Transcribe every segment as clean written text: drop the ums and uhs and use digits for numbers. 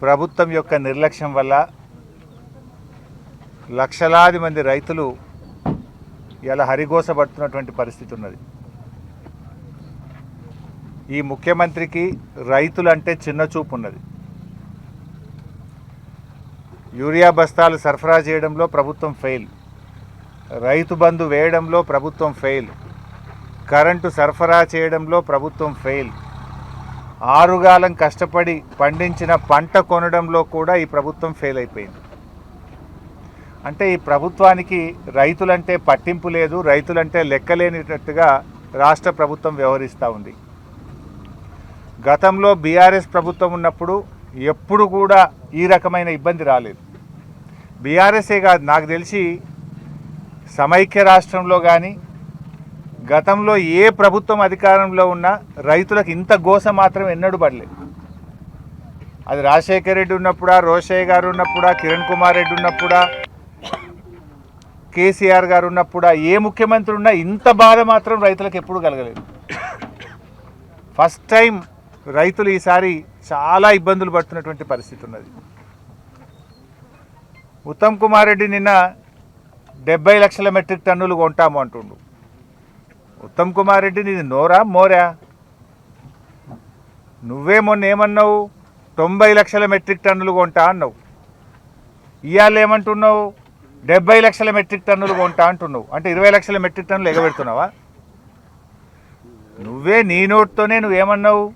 ప్రభుత్వం యొక్క నిర్లక్ష్యం వల్ల లక్షలాది మంది రైతులు ఇలా హరిగోసపడుతున్నటువంటి పరిస్థితి ఉన్నది. ఈ ముఖ్యమంత్రికి రైతులంటే చిన్న చూపు ఉన్నది. యూరియా బస్తాలు సరఫరా చేయడంలో ప్రభుత్వం ఫెయిల్, రైతు బంధు వేయడంలో ప్రభుత్వం ఫెయిల్, కరెంటు సరఫరా చేయడంలో ప్రభుత్వం ఫెయిల్, ఆరుగాలం కష్టపడి పండించిన పంట కొనడంలో కూడా ఈ ప్రభుత్వం ఫెయిల్ అయిపోయింది. అంటే ఈ ప్రభుత్వానికి రైతులంటే పట్టింపు లేదు, రైతులంటే లెక్కలేనిటట్టుగా రాష్ట్ర ప్రభుత్వం వ్యవహరిస్తూ ఉంది. గతంలో బీఆర్ఎస్ ప్రభుత్వం ఉన్నప్పుడు ఎప్పుడు కూడా ఈ రకమైన ఇబ్బంది రాలేదు. బీఆర్ఎస్ఏ కాదు, నాకు తెలిసి సమైక్య రాష్ట్రంలో కానీ గతంలో ఏ ప్రభుత్వం అధికారంలో ఉన్నా రైతులకు ఇంత గోస మాత్రం ఎన్నడూ పడలేదు. అది రాజశేఖర రెడ్డి ఉన్నప్పుడా, రోషయ్య గారు ఉన్నప్పుడా, కిరణ్ కుమార్ రెడ్డి ఉన్నప్పుడా, కేసీఆర్ గారు ఉన్నప్పుడా, ఏ ముఖ్యమంత్రి ఉన్నా ఇంత బాధ మాత్రం రైతులకు ఎప్పుడు కలగలేదు. ఫస్ట్ టైం రైతులు ఈసారి చాలా ఇబ్బందులు పడుతున్నటువంటి పరిస్థితి ఉన్నది. ఉత్తమ్ కుమార్ రెడ్డి నిన్న 70 లక్షల మెట్రిక్ టన్నులు కొంటాము అంటుండు. ఉత్తమ్ కుమార్ రెడ్డి నీది నోరా మోరా? నువ్వే మొన్న ఏమన్నావు? 90 లక్షల మెట్రిక్ టన్నులు కొంటా అన్నావు. ఇవాళ ఏమంటున్నావు? 70 లక్షల మెట్రిక్ టన్నులు కొంటా అంటున్నావు. అంటే 20 లక్షల మెట్రిక్ టన్నులు ఎగబెడుతున్నావా? నువ్వే నీ నోట్తోనే నువ్వేమన్నావు?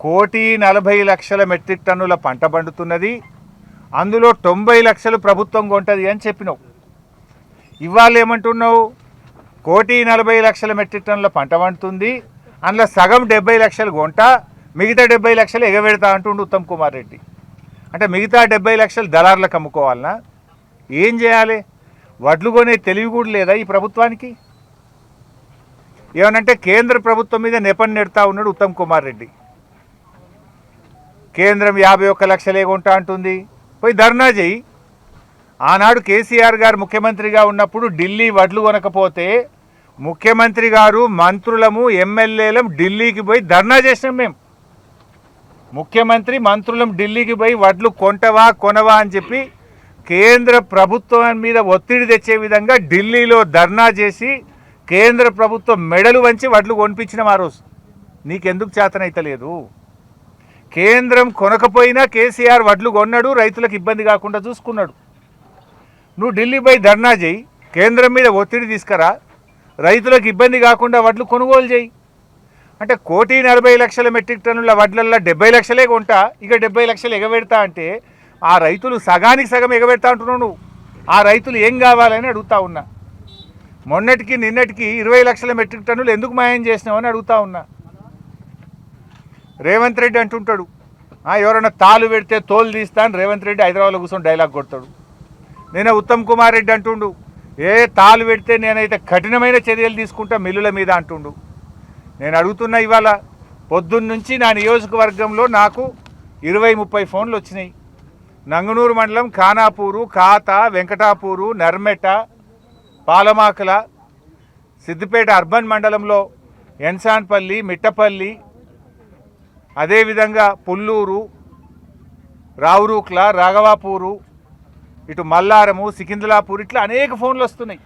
1,40,00,000 మెట్రిక్ టన్నుల పంట పండుతున్నది, అందులో 90 లక్షలు ప్రభుత్వం కొంటది అని చెప్పినావు. ఇవాళ ఏమంటున్నావు? 1,40,00,000 మెట్రిక్ టన్నుల పంట పండుతుంది, అందులో సగం 70 లక్షలు కొంట, మిగతా 70 లక్షలు ఎగబెడతా అంటుండు ఉత్తమ్ కుమార్ రెడ్డి. అంటే మిగతా 70 లక్షలు దళారులకు అమ్ముకోవాలనా? ఏం చేయాలి? వడ్లు కొనే తెలివి కూడా లేదా ఈ ప్రభుత్వానికి? ఏమనంటే కేంద్ర ప్రభుత్వం మీద నెపం నెడతా ఉన్నాడు ఉత్తమ్ కుమార్ రెడ్డి. కేంద్రం 51 లక్షలే కొంటా అంటుంది, పోయి ధర్నా చేయి. ఆనాడు కేసీఆర్ గారు ముఖ్యమంత్రిగా ఉన్నప్పుడు ఢిల్లీ వడ్లు కొనకపోతే ముఖ్యమంత్రి గారు, మంత్రులము, ఎమ్మెల్యేలం ఢిల్లీకి పోయి ధర్నా చేసినాం. మేము ముఖ్యమంత్రి, మంత్రులం ఢిల్లీకి పోయి వడ్లు కొంటవా కొనవా అని చెప్పి కేంద్ర ప్రభుత్వం మీద ఒత్తిడి తెచ్చే విధంగా ఢిల్లీలో ధర్నా చేసి కేంద్ర ప్రభుత్వం మెడలు వంచి వడ్లు కొనిపించినాం. ఆ రోజు నీకెందుకు చేతనైతలేదు? కేంద్రం కొనకపోయినా కేసీఆర్ వడ్లు కొన్నాడు, రైతులకు ఇబ్బంది కాకుండా చూసుకున్నాడు. నువ్వు ఢిల్లీ పోయి ధర్నా చేయి, కేంద్రం మీద ఒత్తిడి తీసుకురా, రైతులకు ఇబ్బంది కాకుండా వడ్లు కొనుగోలు చేయి. అంటే 1,40,00,000 మెట్రిక్ టన్నుల వడ్లల్లో 70 లక్షలే కొంటా, ఇక 70 లక్షలు ఎగబెడతా అంటే ఆ రైతులు సగానికి సగం ఎగబెడతా అంటున్నావు నువ్వు. ఆ రైతులు ఏం కావాలని అడుగుతా ఉన్నా. మొన్నటికి నిన్నటికి 20 లక్షల మెట్రిక్ టన్నులు ఎందుకు మాయం చేసినావు అని అడుగుతా ఉన్నా. రేవంత్ రెడ్డి అంటుంటాడు, ఎవరైనా తాలు పెడితే తోలు తీస్తా అని రేవంత్ రెడ్డి హైదరాబాద్లో కూర్చొని డైలాగ్ కొడతాడు. నేను ఉత్తమ్ కుమార్ రెడ్డి అంటుండు, తాలు పెడితే నేనైతే కఠినమైన చర్యలు తీసుకుంటా మిల్లుల మీద అంటుండు. నేను అడుగుతున్నా, ఇవాళ పొద్దున్నుంచి నా నియోజకవర్గంలో నాకు 20-30 ఫోన్లు వచ్చినాయి. నంగనూరు మండలం ఖానాపూరు, ఖాత, వెంకటాపూరు, నర్మెట, పాలమాకల, సిద్దిపేట అర్బన్ మండలంలో ఎన్సాన్పల్లి, మిట్టపల్లి, అదేవిధంగా పుల్లూరు, రావురూక్ల, రాఘవాపూరు, ఇటు మల్లారము, సికింద్లాపూర్, ఇట్లా అనేక ఫోన్లు వస్తున్నాయి.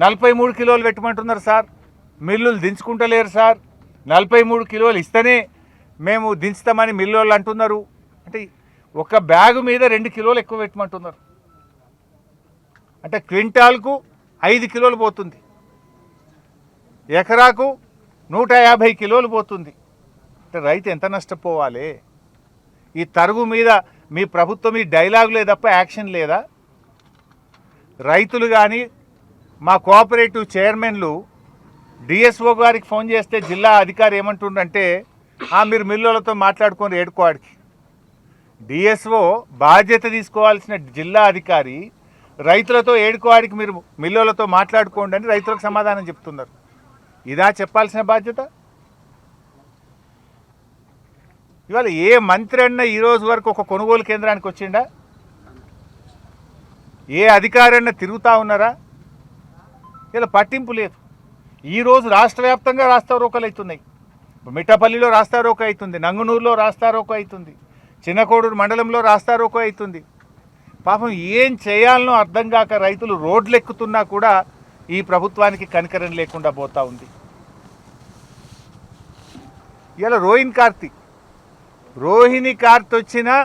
43 కిలోలు పెట్టమంటున్నారు సార్, మిల్లులు దించుకుంటలేరు సార్, 43 కిలోలు ఇస్తేనే మేము దించుతామని మిల్లులు అంటున్నారు. అంటే ఒక బ్యాగు మీద 2 కిలోలు ఎక్కువ పెట్టమంటున్నారు. అంటే క్వింటాల్కు 5 కిలోలు పోతుంది, ఎకరాకు 150 కిలోలు పోతుంది. అంటే రైతు ఎంత నష్టపోవాలి? ఈ తరుగు మీద మీ ప్రభుత్వం ఈ డైలాగులే తప్ప యాక్షన్ లేదా? రైతులు కానీ మా కోఆపరేటివ్ చైర్మన్లు డిఎస్ఓ గారికి ఫోన్ చేస్తే జిల్లా అధికారి ఏమంటుండంటే, మీరు మిల్లులతో మాట్లాడుకొని ఏడుకోవాడికి. డిఎస్ఓ బాధ్యత తీసుకోవాల్సిన జిల్లా అధికారి రైతులతో ఏడుకోవాడికి మీరు మిల్లులతో మాట్లాడుకోండి అని రైతులకు సమాధానం చెప్తున్నారు. ఇదా చెప్పాల్సిన బాధ్యత? ఇవాళ ఏ మంత్రి అన్న ఈరోజు వరకు ఒక కొనుగోలు కేంద్రానికి వచ్చిండా? ఏ అధికారి అన్న తిరుగుతూ ఉన్నారా? ఇలా పట్టింపు లేదు. ఈరోజు రాష్ట్ర వ్యాప్తంగా రాస్తారోకోలు అవుతున్నాయి. మిట్టపల్లిలో రాస్తారోకో అవుతుంది, నంగునూరులో రాస్తారోకో అవుతుంది, చిన్నకోడూరు మండలంలో రాస్తారోకో అవుతుంది. పాపం ఏం చేయాలనో అర్థం కాక రైతులు రోడ్లు ఎక్కుతున్నా కూడా ఈ ప్రభుత్వానికి కనికరం లేకుండా పోతూ ఉంది. ఇలా రోహిణి కార్త్ వచ్చినా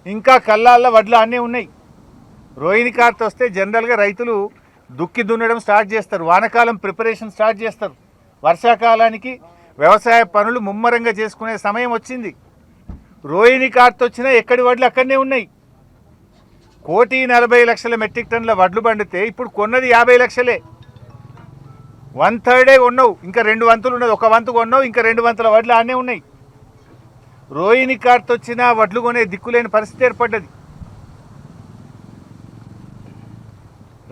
ఇంకా కళ్ళాల్లో వడ్లు అన్నీ ఉన్నాయి. రోహిణి కార్త్ వస్తే జనరల్గా రైతులు దుక్కి దున్నడం స్టార్ట్ చేస్తారు, వానాకాలం ప్రిపరేషన్ స్టార్ట్ చేస్తారు, వర్షాకాలానికి వ్యవసాయ పనులు ముమ్మరంగా చేసుకునే సమయం వచ్చింది. రోహిణి కార్త్ వచ్చినా ఎక్కడి వడ్లు అక్కడనే ఉన్నాయి. 1,40,00,000 మెట్రిక్ టన్నుల వడ్లు పండితే ఇప్పుడు కొన్నది 50 లక్షలే. 1/3 కొన్నావు, ఇంకా 2 వంతులు ఉన్నది. 1 వంతు కొన్నావు, ఇంకా 2 వంతుల వడ్లు ఆనే ఉన్నాయి. రోహిణి కార్త్ వచ్చినా వడ్లు కొనే దిక్కులేని పరిస్థితి ఏర్పడ్డది.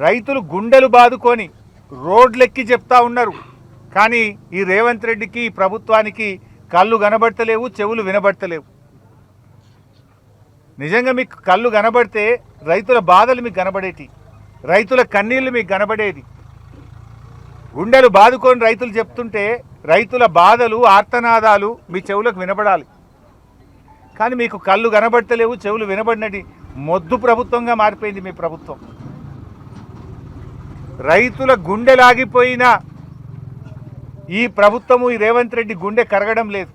రైతులు గుండెలు బాదుకొని రోడ్లెక్కి చెప్తా ఉన్నారు. కానీ ఈ రేవంత్ రెడ్డికి, ఈ ప్రభుత్వానికి కళ్ళు కనబడతలేవు, చెవులు వినబడతలేవు. నిజంగా మీకు కళ్ళు కనబడితే రైతుల బాధలు మీకు కనబడేటి, రైతుల కన్నీళ్ళు మీకు కనబడేది. గుండెలు బాదుకొని రైతులు చెప్తుంటే రైతుల బాధలు, ఆర్తనాదాలు మీ చెవులకు వినబడాలి. కానీ మీకు కళ్ళు కనబడతలేవు, చెవులు వినబడినది మొద్దు ప్రభుత్వంగా మారిపోయింది మీ ప్రభుత్వం. రైతుల గుండెలాగిపోయిన ఈ ప్రభుత్వము, ఈ రేవంత్ రెడ్డి గుండె కరగడం లేదు.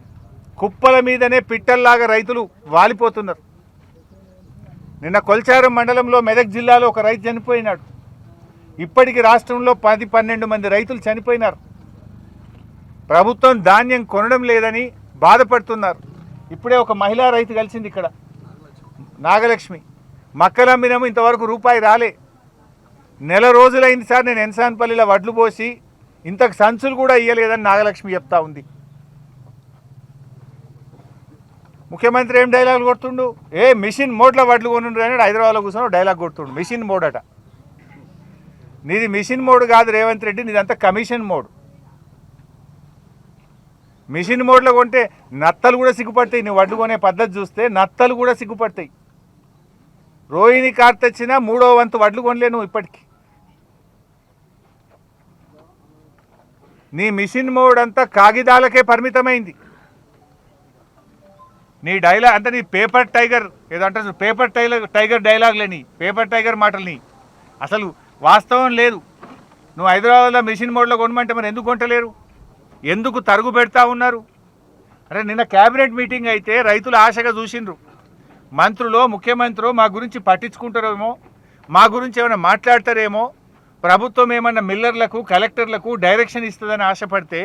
కుప్పల మీదనే పిట్టల్లాగా రైతులు వాలిపోతున్నారు. నిన్న కొల్చారం మండలంలో మెదక్ జిల్లాలో ఒక రైతు చనిపోయినాడు. ఇప్పటికి రాష్ట్రంలో 10-12 మంది రైతులు చనిపోయినారు. ప్రభుత్వం ధాన్యం కొనడం లేదని బాధపడుతున్నారు. ఇప్పుడే ఒక మహిళా రైతు కలిసింది ఇక్కడ, నాగలక్ష్మి. మక్కలమ్మినము, ఇంతవరకు రూపాయి రాలే. నెల రోజులైంది సార్ నేను ఎన్సాన్పల్లిలో వడ్లు పోసి, ఇంతకు సంచులు కూడా ఇయ్యలేదని నాగలక్ష్మి చెప్తా ఉంది. ముఖ్యమంత్రి ఏం డైలాగులు కొడుతుండు? మిషన్ మోడ్లో వడ్లు కొనుండ్రు అని హైదరాబాద్లో కూర్చొని డైలాగ్ కొడుతుండు. మిషన్ మోడ్ అట. నీది మిషన్ మోడ్ కాదు రేవంత్ రెడ్డి, నీదంతా కమిషన్ మోడ్. మిషన్ మోడ్లో కొంటే నత్తలు కూడా సిగ్గుపడతాయి. నీ వడ్లు కొనే పద్ధతి చూస్తే నత్తలు కూడా సిగ్గుపడతాయి. రోహిణి కార్త్ వచ్చినా 3వ వంతు వడ్లు కొనలేను ఇప్పటికి. నీ మిషన్ మోడ్ అంతా కాగితాలకే పరిమితమైంది. నీ డైలాగ్ అంటే నీ పేపర్ టైగర్ ఏదంటే పేపర్ టైగర్ డైలాగ్లేని, పేపర్ టైగర్ మాటలని అసలు వాస్తవం లేదు. నువ్వు హైదరాబాద్లో మిషన్ మోడ్లో కొనమంటే మరి ఎందుకు కొంటలేరు? ఎందుకు తరుగు పెడతా ఉన్నారు? అరే నిన్న క్యాబినెట్ మీటింగ్ అయితే రైతులు ఆశగా చూసిండ్రు. మంత్రులు, ముఖ్యమంత్రి మా గురించి పట్టించుకుంటారేమో, మా గురించి ఏమైనా మాట్లాడతారేమో, ప్రభుత్వం ఏమన్నా మిల్లర్లకు, కలెక్టర్లకు డైరెక్షన్ ఇస్తుందని ఆశపడితే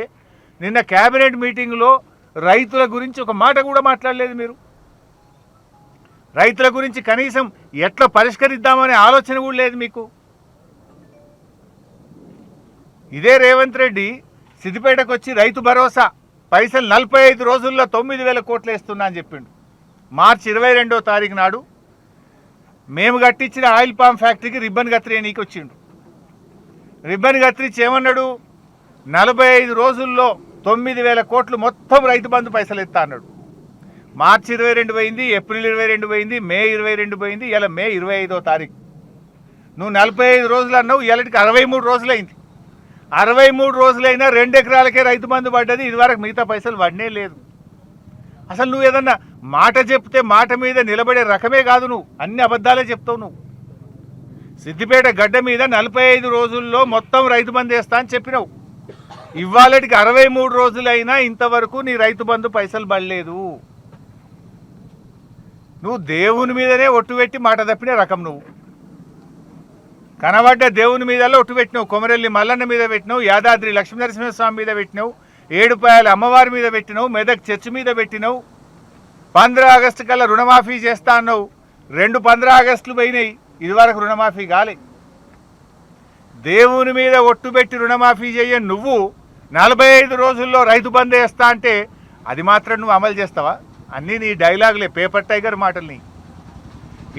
నిన్న క్యాబినెట్ మీటింగ్లో రైతుల గురించి ఒక మాట కూడా మాట్లాడలేదు మీరు. రైతుల గురించి కనీసం ఎట్లా పరిష్కరిద్దామనే ఆలోచన కూడా లేదు మీకు. ఇదే రేవంత్ రెడ్డి సిద్దిపేటకు వచ్చి రైతు భరోసా పైసలు 45 రోజుల్లో 9,000 కోట్లు వేస్తున్నా అని చెప్పిండు. మార్చి 22వ తారీఖు నాడు మేము కట్టించిన ఆయిల్ పామ్ ఫ్యాక్టరీకి రిబ్బన్ కత్తిరించి వచ్చిండు. రిబ్బన్ కత్తిరించి ఏమన్నాడు? 45 రోజుల్లో 9,000 కోట్లు మొత్తం రైతు బంధు పైసలు ఇస్తా అన్నాడు. మార్చి 22 పోయింది, ఏప్రిల్ 22 పోయింది, మే 22 పోయింది, ఇలా మే 25వ తారీఖు. నువ్వు 45 రోజులు అన్నావు, ఇలాంటికి 63 రోజులైంది. 63 రోజులైనా 2 ఎకరాలకే రైతు బంధు పడ్డది. ఇదివరకు మిగతా పైసలు పడనే లేదు. అసలు నువ్వు ఏదన్నా మాట చెప్తే మాట మీద నిలబడే రకమే కాదు. నువ్వు అన్ని అబద్ధాలే చెప్తావు. నువ్వు సిద్దిపేట గడ్డ మీద 45 రోజుల్లో మొత్తం రైతు బంధు వేస్తా అని చెప్పినావు. ఇవాళకి 63 రోజులైనా ఇంతవరకు నీ రైతు బంధు పైసలు పడలేదు. నువ్వు దేవుని మీదనే ఒట్టు పెట్టి మాట తప్పిన రకం. నువ్వు కనబడ్డ దేవుని మీదలో ఒట్టు పెట్టినావు. కొమరెల్లి మల్లన్న మీద పెట్టినావు, యాదాద్రి లక్ష్మీనరసింహస్వామి మీద పెట్టినావు, ఏడుపాయల అమ్మవారి మీద పెట్టినావు, మెదక్ చర్చి మీద పెట్టినావు. 15 ఆగస్టు కల్లా రుణమాఫీ చేస్తా అన్నావు. 2 15 ఆగస్టులు పోయినాయి, ఇదివరకు రుణమాఫీ కాలే. దేవుని మీద ఒట్టు పెట్టి రుణమాఫీ చేయని నువ్వు 45 రోజుల్లో రైతు బంద్ వేస్తా అంటే అది మాత్రం నువ్వు అమలు చేస్తావా? అన్నీ నీ డైలాగులే, పేపర్ టైగర్ మాటల్ని.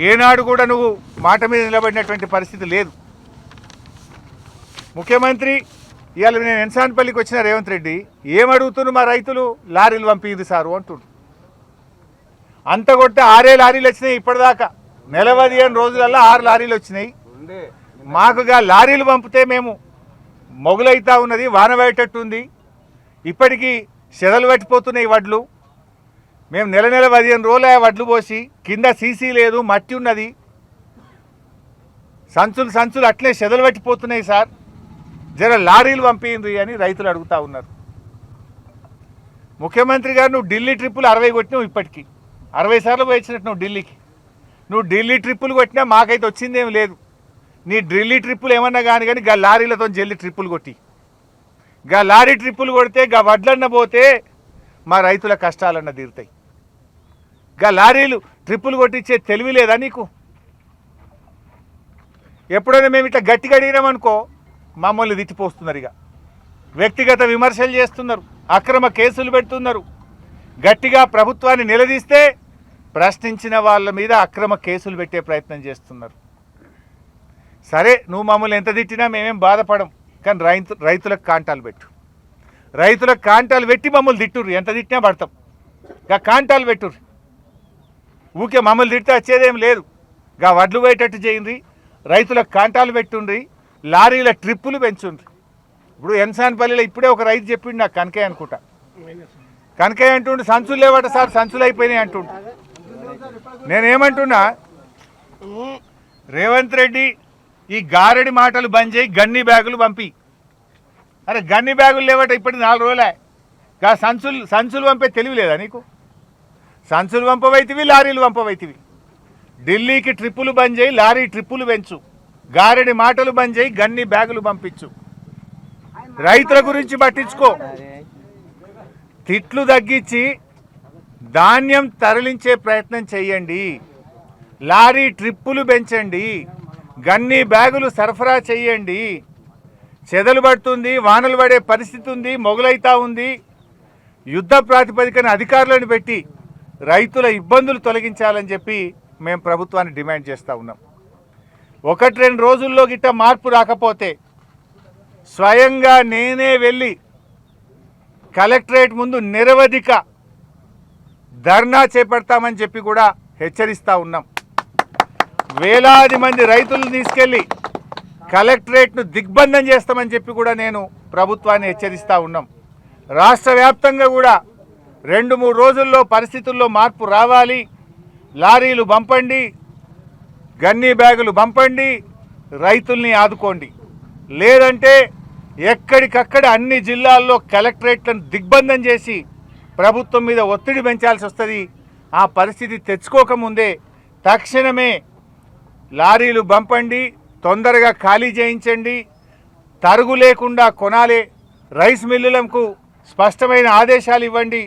ఏనాడు కూడా నువ్వు మాట మీద నిలబడినటువంటి పరిస్థితి లేదు. ముఖ్యమంత్రి ఇవాళ నేను ఎన్సాన్పల్లికి వచ్చిన రేవంత్ రెడ్డి ఏమడుగుతున్నారు? మా రైతులు లారీలు పంపింది సారు అంటుండు. అంత కొట్టే 6 లారీలు వచ్చినాయి ఇప్పటిదాకా. నెల 15 రోజులల్లో 6 లారీలు వచ్చినాయి. మాకుగా లారీలు పంపితే మేము మొగులైతా ఉన్నది, వాన పడేటట్టు ఉంది. ఇప్పటికీ చెదలు పట్టిపోతున్నాయి వడ్లు. మేము నెల 15 రోజులు వడ్లు పోసి కింద సీసీ లేదు, మట్టి ఉన్నది, సంచులు అట్లే చెదలు పట్టిపోతున్నాయి సార్, జర లారీలు పంపింది అని రైతులు అడుగుతూ ఉన్నారు. ముఖ్యమంత్రి గారు నువ్వు ఢిల్లీ ట్రిప్పులు 60 కొట్టినావు, ఇప్పటికీ 60 సార్లు పోయించినట్టు నువ్వు ఢిల్లీకి. నువ్వు ఢిల్లీ ట్రిప్పులు కొట్టినా మాకైతే వచ్చిందేం లేదు. నీ ఢిల్లీ ట్రిప్పులు ఏమన్నా కానీ గా లారీలతో జల్లి ట్రిప్పులు కొట్టి, గా లారీ ట్రిప్పులు కొడితే గా వడ్లన్న పోతే మా రైతుల కష్టాలన్న తీరుతాయి. గా లారీలు ట్రిప్పులు కొట్టించే తెలివి లేదా నీకు? ఎప్పుడైనా మేము ఇట్లా గట్టిగా అడిగినామనుకో మమ్మల్ని తిట్టిపోస్తున్నారు, ఇక వ్యక్తిగత విమర్శలు చేస్తున్నారు, అక్రమ కేసులు పెడుతున్నారు. గట్టిగా ప్రభుత్వాన్ని నిలదీస్తే ప్రశ్నించిన వాళ్ళ మీద అక్రమ కేసులు పెట్టే ప్రయత్నం చేస్తున్నారు. సరే, నువ్వు మమ్మల్ని ఎంత తిట్టినా మేమేం బాధపడం, కానీ రైతులకు కాంటాలు పెట్టు. రైతులకు కాంటాలు పెట్టి మమ్మల్ని తిట్టుర్రు, ఎంత తిట్టినా పడతాం. గా కాంటాలు పెట్టుర్రు, ఊకే మమ్మల్ని తిడితే వచ్చేదేం లేదు. గా వడ్లు పోయేటట్టు చేయండి, రైతులకు కాంటాలు పెట్టుండ్రి, లారీల ట్రిప్పులు పెంచుండ్రి. ఇప్పుడు ఎన్సాన్పల్లిలో ఇప్పుడే ఒక రైతు చెప్పిండు నాకు, కనకయ్య అనుకుంటా, కనకయ్య అంటుండు సంచులు లేవట సార్, సంచులు అయిపోయినాయి అంటుండు. నేనేమంటున్నా, రేవంత్ రెడ్డి ఈ గారడి మాటలు బంద్ చేయి, గన్ని బ్యాగులు పంపి. అరే గన్ని బ్యాగులు లేవట ఇప్పటికి 4 రోజులే. గా సంచులు పంపే తెలివి లేదా నీకు? సంచులు పంపవైతివి, లారీలు పంపవైతివి. ఢిల్లీకి ట్రిప్పులు బంద్ చేయి, లారీ ట్రిప్పులు పెంచు, గారడి మాటలు బంద్ చేయి, గన్ని బ్యాగులు పంపించు, రైతుల గురించి పట్టించుకో. తిట్లు తగ్గించి ధాన్యం తరలించే ప్రయత్నం చేయండి, లారీ ట్రిప్పులు పెంచండి, గన్ని బ్యాగులు సరఫరా చేయండి. చెదలు పడుతుంది, వానలు పడే పరిస్థితి ఉంది, మొగలైతా ఉంది. యుద్ధ ప్రాతిపదికన అధికారులను పెట్టి రైతుల ఇబ్బందులు తొలగించాలని చెప్పి మేము ప్రభుత్వాన్ని డిమాండ్ చేస్తూ ఉన్నాం. 1-2 రోజుల్లో గిట్ట మార్పు రాకపోతే స్వయంగా నేనే వెళ్ళి కలెక్టరేట్ ముందు నిరవధిక ధర్నా చేపడతామని చెప్పి కూడా హెచ్చరిస్తూ ఉన్నాం. వేలాది మంది రైతులను తీసుకెళ్ళి కలెక్టరేట్ను దిగ్బంధం చేస్తామని చెప్పి కూడా నేను ప్రభుత్వాన్ని హెచ్చరిస్తూ ఉన్నాం. రాష్ట్ర వ్యాప్తంగా కూడా 2-3 రోజుల్లో పరిస్థితుల్లో మార్పు రావాలి. లారీలు పంపండి, గన్నీ బ్యాగులు పంపండి, రైతుల్ని ఆదుకోండి. లేదంటే ఎక్కడికక్కడ అన్ని జిల్లాల్లో కలెక్టరేట్లను దిగ్బంధం చేసి ప్రభుత్వం మీద ఒత్తిడి పెంచాల్సి వస్తుంది. ఆ పరిస్థితి తెచ్చుకోకముందే తక్షణమే లారీలు పంపండి, తొందరగా ఖాళీ చేయించండి, తరుగు లేకుండా కొనాలి, రైస్ మిల్లులకు స్పష్టమైన ఆదేశాలు ఇవ్వండి.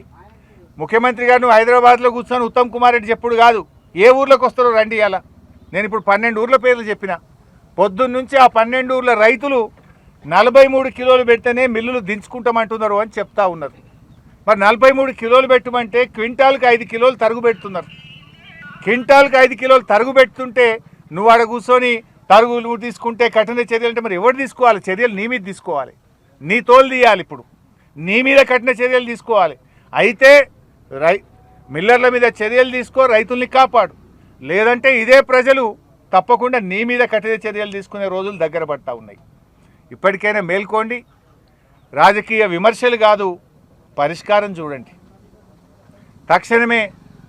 ముఖ్యమంత్రి గారు హైదరాబాద్లో కూర్చొని ఉత్తమ్ కుమార్ రెడ్డి చెప్పుడు కాదు, ఏ ఊర్లోకి వస్తారో రండి. అలా నేను ఇప్పుడు 12 ఊర్ల పేర్లు చెప్పిన. పొద్దున్నుంచి ఆ 12 ఊర్ల రైతులు 43 కిలోలు పెడితేనే మిల్లులు దించుకుంటామంటున్నారు అని చెప్తా ఉన్నారు. మరి 43 కిలోలు పెట్టమంటే క్వింటాల్కి 5 కిలోలు తరుగు పెడుతున్నారు. క్వింటాల్కి 5 కిలోలు తరుగు పెడుతుంటే నువ్వు ఆడ కూర్చొని తరుగు నువ్వు తీసుకుంటే కఠిన చర్యలు అంటే మరి ఎవరు తీసుకోవాలి? చర్యలు నీ మీద తీసుకోవాలి, నీ తోలు తీయాలి. ఇప్పుడు నీ మీద కఠిన చర్యలు తీసుకోవాలి. అయితే మిల్లర్ల మీద చర్యలు తీసుకో, రైతుల్ని కాపాడు. లేదంటే ఇదే ప్రజలు తప్పకుండా నీ మీద కఠిన చర్యలు తీసుకునే రోజులు దగ్గర పడతా ఉన్నాయి. ఇప్పటికైనా మేల్కోండి. రాజకీయ విమర్శలు కాదు, పరిష్కారం చూడండి. తక్షణమే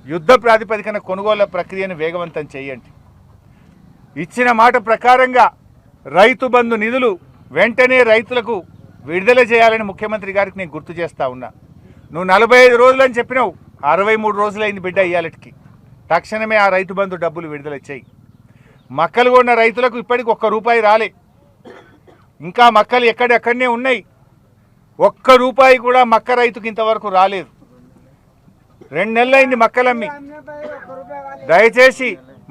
యుద్ధ ప్రాతిపదికన కొనుగోళ్ల ప్రక్రియను వేగవంతం చేయండి. ఇచ్చిన మాట ప్రకారంగా రైతు బంధు నిధులు వెంటనే రైతులకు విడుదల చేయాలని ముఖ్యమంత్రి గారికి నేను గుర్తు చేస్తూ ఉన్నా. నువ్వు 45 రోజులని చెప్పినావు, 63 రోజులైంది బిడ్డ ఇయ్యాలటికి. తక్షణమే ఆ రైతు బంధు డబ్బులు విడుదల చేయి. మక్కలు కొన్న రైతులకు ఇప్పటికి ₹1 రాలే, ఇంకా మక్కలు ఎక్కడెక్కడనే ఉన్నాయి. ₹1 కూడా మక్క రైతుకి ఇంతవరకు రాలేదు. 2 నెలలైంది మక్కలమ్మి. దయచేసి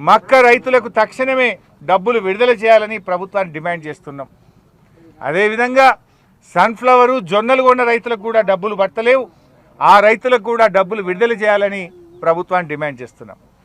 మక్క రైతులకు తక్షణమే డబ్బులు విడుదల చేయాలని ప్రభుత్వాన్ని డిమాండ్ చేస్తున్నాం. అదేవిధంగా సన్ఫ్లవరు, జొన్నలు కొన్న రైతులకు కూడా డబ్బులు పట్టలేవు. ఆ రైతులకు కూడా డబ్బులు విడుదల చేయాలని ప్రభుత్వాన్ని డిమాండ్ చేస్తున్నాం.